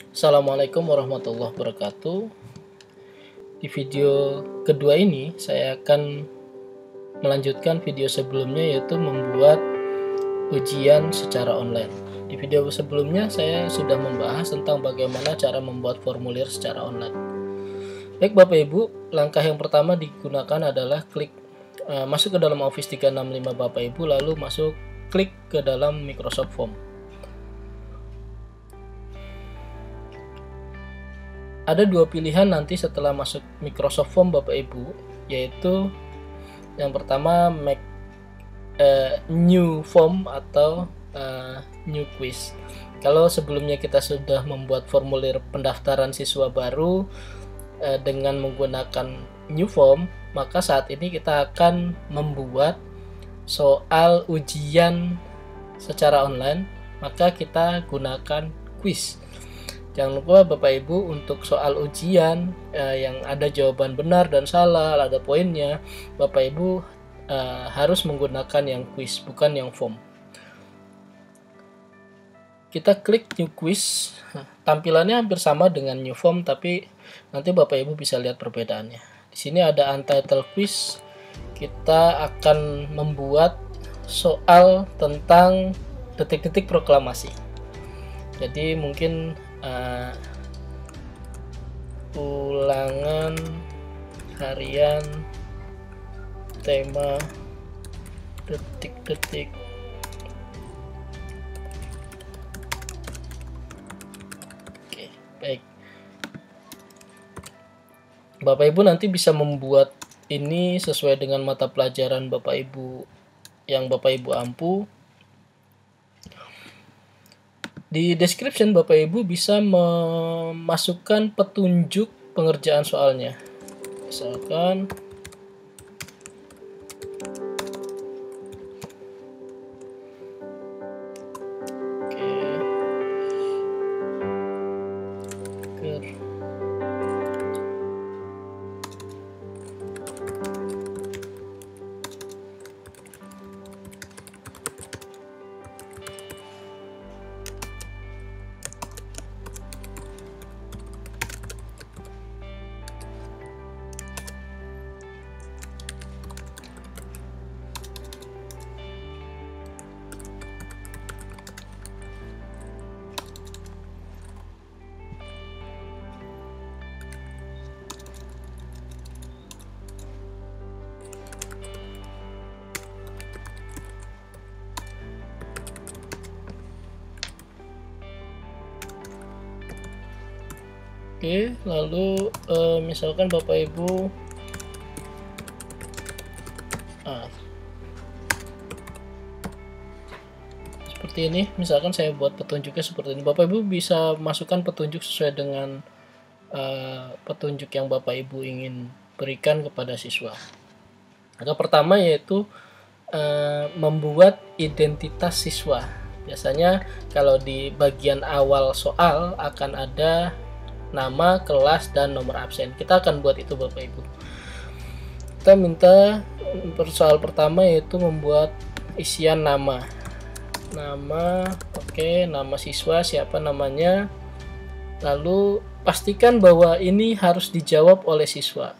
Assalamualaikum warahmatullahi wabarakatuh. Di video kedua ini saya akan melanjutkan video sebelumnya, yaitu membuat ujian secara online. Di video sebelumnya saya sudah membahas tentang bagaimana cara membuat formulir secara online. Baik Bapak Ibu, langkah yang pertama digunakan adalah masuk ke dalam Office 365 Bapak Ibu, lalu klik ke dalam Microsoft Form. Ada dua pilihan nanti setelah masuk Microsoft Form Bapak Ibu, yaitu yang pertama make new form atau new quiz. Kalau sebelumnya kita sudah membuat formulir pendaftaran siswa baru dengan menggunakan new form, maka saat ini kita akan membuat soal ujian secara online, maka kita gunakan quiz. Jangan lupa Bapak Ibu, untuk soal ujian yang ada jawaban benar dan salah, ada poinnya, Bapak Ibu harus menggunakan yang quiz, bukan yang form. Kita klik new quiz, tampilannya hampir sama dengan new form, tapi nanti Bapak Ibu bisa lihat perbedaannya. Di sini ada untitled quiz. Kita akan membuat soal tentang detik-detik proklamasi. Jadi mungkin ulangan harian tema detik-detik baik. Bapak Ibu nanti bisa membuat ini sesuai dengan mata pelajaran Bapak Ibu yang Bapak Ibu ampu. Di description Bapak Ibu bisa memasukkan petunjuk pengerjaan soalnya. Misalkan lalu misalkan Bapak Ibu seperti ini, misalkan saya buat petunjuknya seperti ini. Bapak Ibu bisa masukkan petunjuk sesuai dengan petunjuk yang Bapak Ibu ingin berikan kepada siswa. Yang pertama yaitu membuat identitas siswa. Biasanya kalau di bagian awal soal akan ada nama, kelas, dan nomor absen. Kita akan buat itu Bapak Ibu. Kita minta soal pertama yaitu membuat isian nama. Nama siswa, siapa namanya. Lalu pastikan bahwa ini harus dijawab oleh siswa.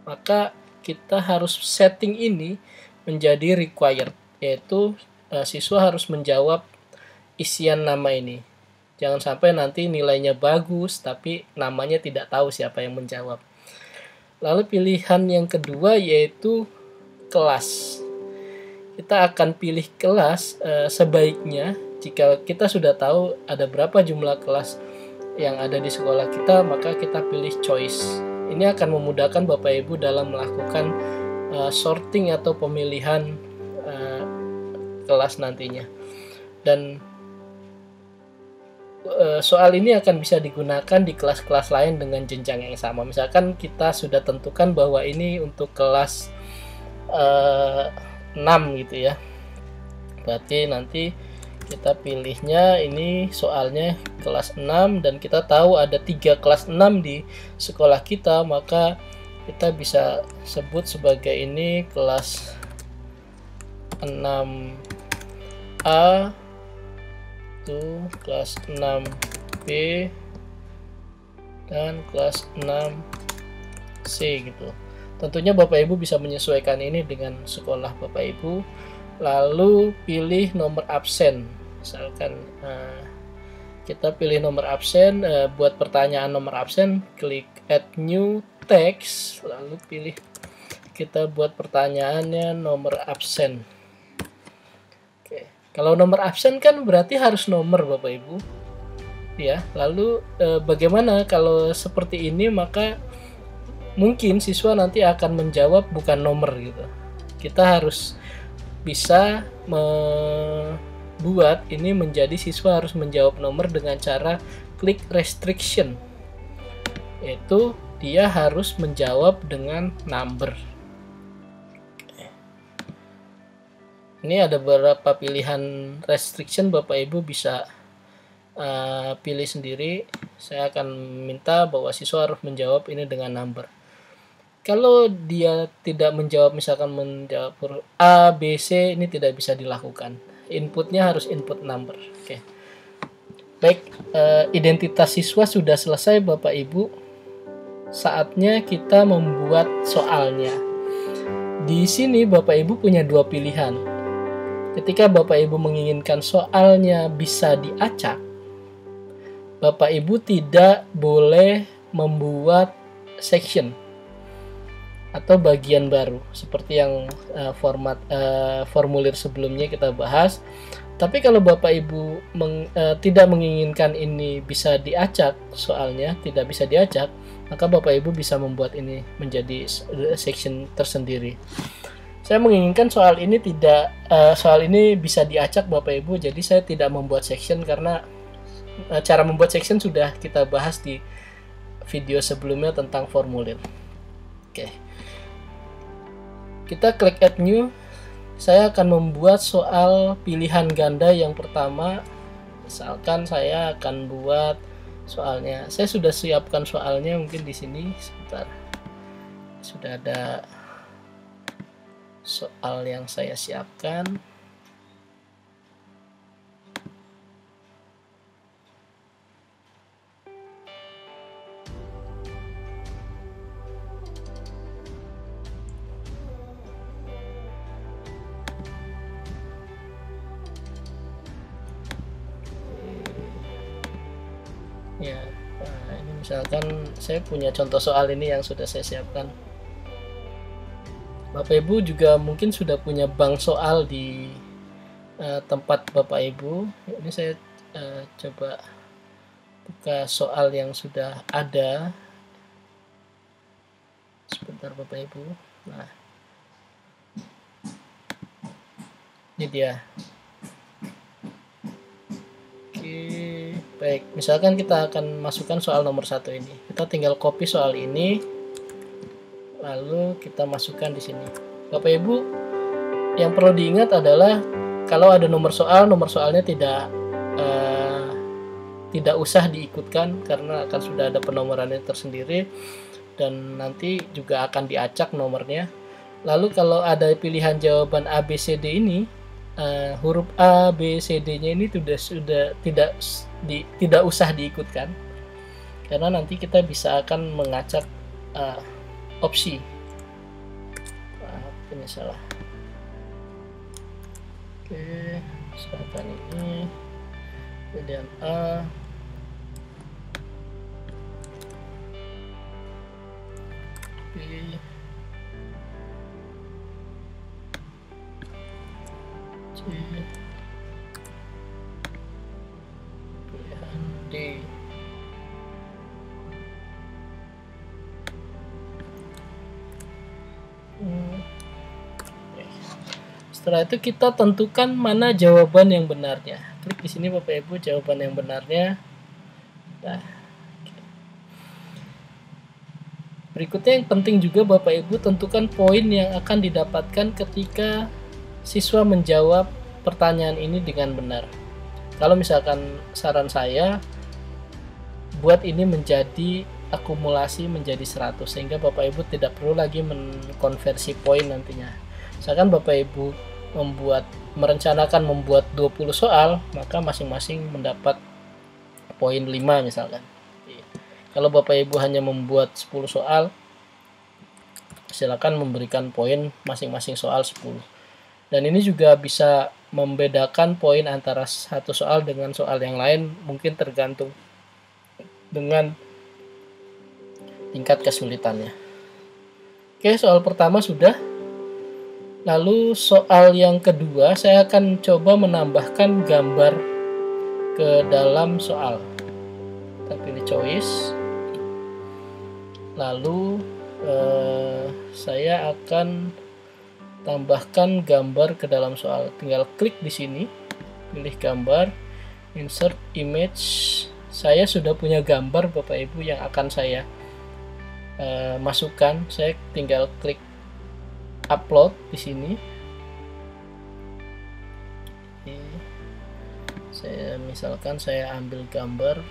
Maka kita harus setting ini menjadi required, yaitu siswa harus menjawab isian nama ini. Jangan sampai nanti nilainya bagus tapi namanya tidak tahu siapa yang menjawab. Lalu pilihan yang kedua yaitu kelas. Kita akan pilih kelas sebaiknya jika kita sudah tahu ada berapa jumlah kelas yang ada di sekolah kita, maka kita pilih choice. Ini akan memudahkan Bapak Ibu dalam melakukan sorting atau pemilihan kelas nantinya. Dan soal ini akan bisa digunakan di kelas-kelas lain dengan jenjang yang sama. Misalkan kita sudah tentukan bahwa ini untuk kelas 6 gitu ya. Berarti nanti kita pilihnya ini soalnya kelas 6 dan kita tahu ada 3 kelas 6 di sekolah kita, maka kita bisa sebut sebagai ini kelas 6A itu kelas 6B dan kelas 6C gitu. Tentunya Bapak Ibu bisa menyesuaikan ini dengan sekolah Bapak Ibu. Lalu pilih nomor absen. Misalkan kita pilih nomor absen, buat pertanyaan nomor absen, klik add new text, lalu pilih kita buat pertanyaannya nomor absen. Oke. Kalau nomor absen kan berarti harus nomor Bapak Ibu. Ya, lalu bagaimana kalau seperti ini, maka mungkin siswa nanti akan menjawab bukan nomor gitu. Kita harus bisa membuat ini menjadi siswa harus menjawab nomor dengan cara klik restriction, yaitu dia harus menjawab dengan number. Ini ada beberapa pilihan restriction, Bapak Ibu bisa pilih sendiri. Saya akan minta bahwa siswa harus menjawab ini dengan number. Kalau dia tidak menjawab, misalkan menjawab huruf A, B, C, ini tidak bisa dilakukan. Inputnya harus input number. Oke. Baik, identitas siswa sudah selesai Bapak Ibu. Saatnya kita membuat soalnya. Di sini Bapak Ibu punya dua pilihan. Ketika Bapak Ibu menginginkan soalnya bisa diacak, Bapak Ibu tidak boleh membuat section atau bagian baru seperti yang formulir sebelumnya kita bahas. Tapi kalau Bapak Ibu tidak menginginkan ini bisa diacak, soalnya tidak bisa diacak, maka Bapak Ibu bisa membuat ini menjadi section tersendiri. Saya menginginkan soal ini bisa diacak Bapak Ibu, jadi saya tidak membuat section karena cara membuat section sudah kita bahas di video sebelumnya tentang formulir. Oke. Kita klik add new. Saya akan membuat soal pilihan ganda yang pertama. Misalkan saya akan buat soalnya. Saya sudah siapkan soalnya mungkin di sini sebentar. Sudah ada soal yang saya siapkan. Ya, nah ini misalkan saya punya contoh soal ini yang sudah saya siapkan. Bapak Ibu juga mungkin sudah punya bank soal di tempat Bapak Ibu. Ini saya coba buka soal yang sudah ada. Sebentar Bapak Ibu. Nah, ini dia. Oke, baik. Misalkan kita akan masukkan soal nomor 1 ini. Kita tinggal copy soal ini, lalu kita masukkan di sini. Bapak Ibu, yang perlu diingat adalah kalau ada nomor soalnya tidak usah diikutkan karena akan sudah ada penomorannya tersendiri dan nanti juga akan diacak nomornya. Lalu kalau ada pilihan jawaban A, B, C, D ini, huruf A, B, C, D-nya ini sudah tidak usah diikutkan karena nanti kita bisa akan mengacak opsi. Ini salah. Oke, misalkan ini pilihan A, B, C, pilihan D. Setelah itu kita tentukan mana jawaban yang benarnya. Klik di sini Bapak Ibu jawaban yang benarnya. Nah, berikutnya yang penting juga Bapak Ibu tentukan poin yang akan didapatkan ketika siswa menjawab pertanyaan ini dengan benar. Kalau misalkan saran saya, buat ini menjadi akumulasi menjadi 100 sehingga Bapak Ibu tidak perlu lagi mengkonversi poin nantinya. Misalkan Bapak Ibu merencanakan membuat 20 soal, maka masing-masing mendapat poin 5 misalkan. Kalau Bapak Ibu hanya membuat 10 soal, silakan memberikan poin masing-masing soal 10. Dan ini juga bisa membedakan poin antara satu soal dengan soal yang lain, mungkin tergantung dengan tingkat kesulitannya. Oke, soal pertama sudah. Lalu soal yang kedua, saya akan coba menambahkan gambar ke dalam soal. Kita pilih choice. Lalu saya akan tambahkan gambar ke dalam soal. Tinggal klik di sini, pilih gambar, insert image. Saya sudah punya gambar Bapak Ibu yang akan saya masukkan. Saya tinggal klik upload di sini. Misalkan saya ambil gambar.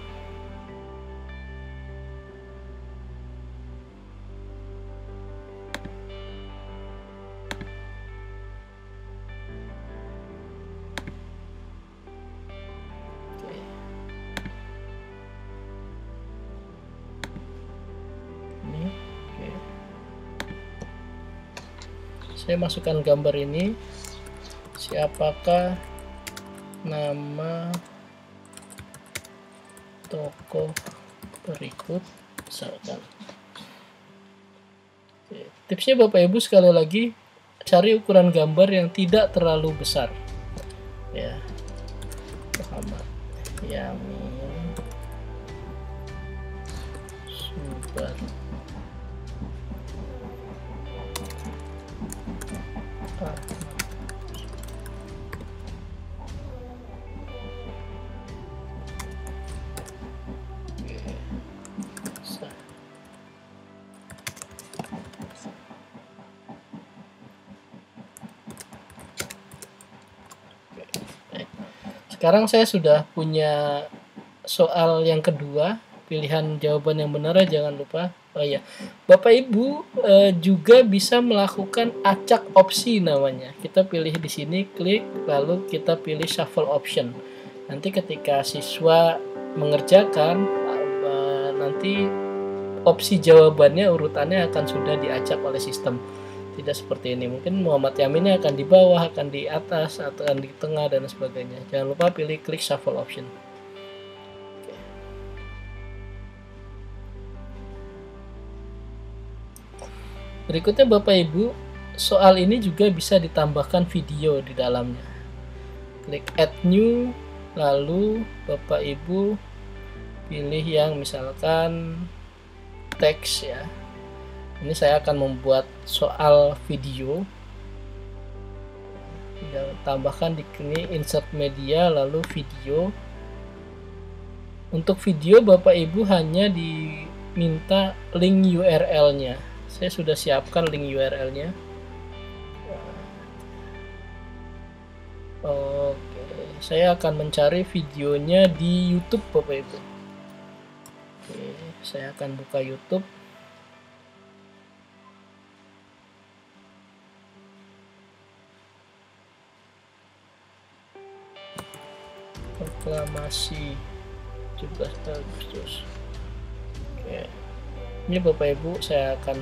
Saya masukkan gambar ini. Siapakah nama tokoh berikut misalkan. Tipsnya Bapak Ibu sekali lagi, cari ukuran gambar yang tidak terlalu besar. Ya. Muhammad Yamin Subar. Sekarang saya sudah punya soal yang kedua. Pilihan jawaban yang benar jangan lupa. Oh ya, Bapak Ibu juga bisa melakukan acak opsi namanya. Kita pilih di sini, klik, lalu kita pilih shuffle option. Nanti ketika siswa mengerjakan, nanti opsi jawabannya urutannya akan sudah diacak oleh sistem. Tidak seperti ini, mungkin Muhammad Yaminnya akan di bawah, akan di atas, atau akan di tengah dan sebagainya. Jangan lupa pilih klik shuffle option. Oke. Berikutnya Bapak Ibu, soal ini juga bisa ditambahkan video di dalamnya. Klik add new, lalu Bapak Ibu pilih yang misalkan teks ya. Ini saya akan membuat soal video. Tinggal tambahkan di sini insert media lalu video. Untuk video Bapak Ibu hanya diminta link URL-nya. Saya sudah siapkan link URL-nya. Oke, saya akan mencari videonya di YouTube Bapak Ibu. Oke, saya akan buka YouTube. Proklamasi 17 Agustus. Oke. Ini Bapak Ibu, saya akan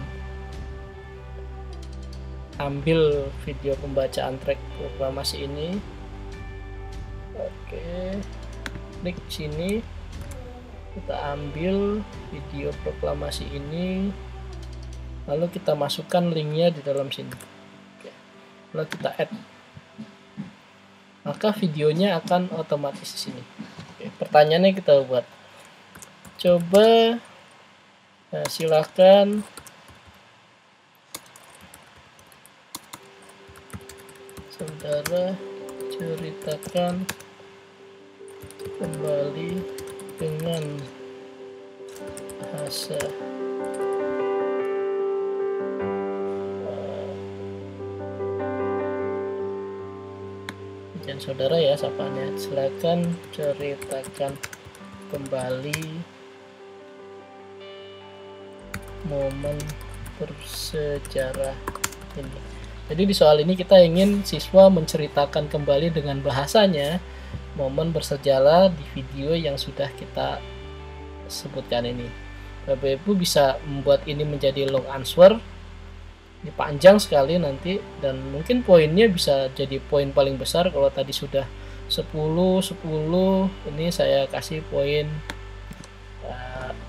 ambil video pembacaan teks proklamasi ini. Oke. Klik sini. Kita ambil video proklamasi ini. Lalu kita masukkan linknya di dalam sini. Oke. Lalu kita add. Maka videonya akan otomatis di sini. Oke, pertanyaannya kita buat. Coba silakan saudara ceritakan kembali dengan bahasa dan saudara ya sapanya. Silakan ceritakan kembali momen bersejarah ini. Jadi di soal ini kita ingin siswa menceritakan kembali dengan bahasanya momen bersejarah di video yang sudah kita sebutkan ini. Bapak Ibu bisa membuat ini menjadi long answer. Ini panjang sekali nanti, dan mungkin poinnya bisa jadi poin paling besar. Kalau tadi sudah 10, ini saya kasih poin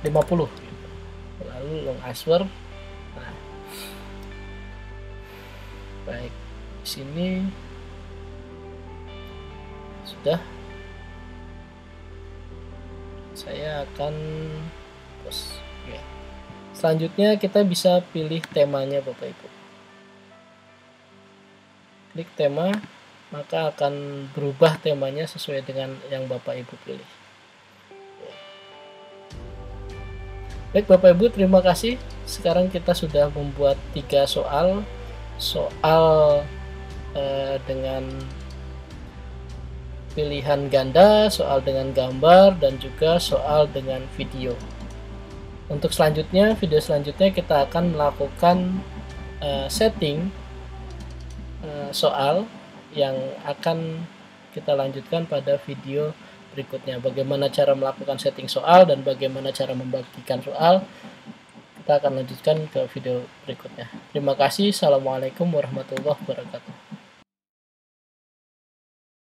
50 gitu. Lalu long answer. Nah, baik, di sini sudah. Saya akan post. Oke. Selanjutnya kita bisa pilih temanya Bapak Ibu. Klik tema, maka akan berubah temanya sesuai dengan yang Bapak Ibu pilih. Baik Bapak Ibu, terima kasih. Sekarang kita sudah membuat 3 soal dengan pilihan ganda, soal dengan gambar, dan juga soal dengan video. Untuk selanjutnya, video selanjutnya kita akan melakukan setting soal yang akan kita lanjutkan pada video berikutnya. Bagaimana cara melakukan setting soal dan bagaimana cara membagikan soal, kita akan lanjutkan ke video berikutnya. Terima kasih. Assalamualaikum warahmatullahi wabarakatuh.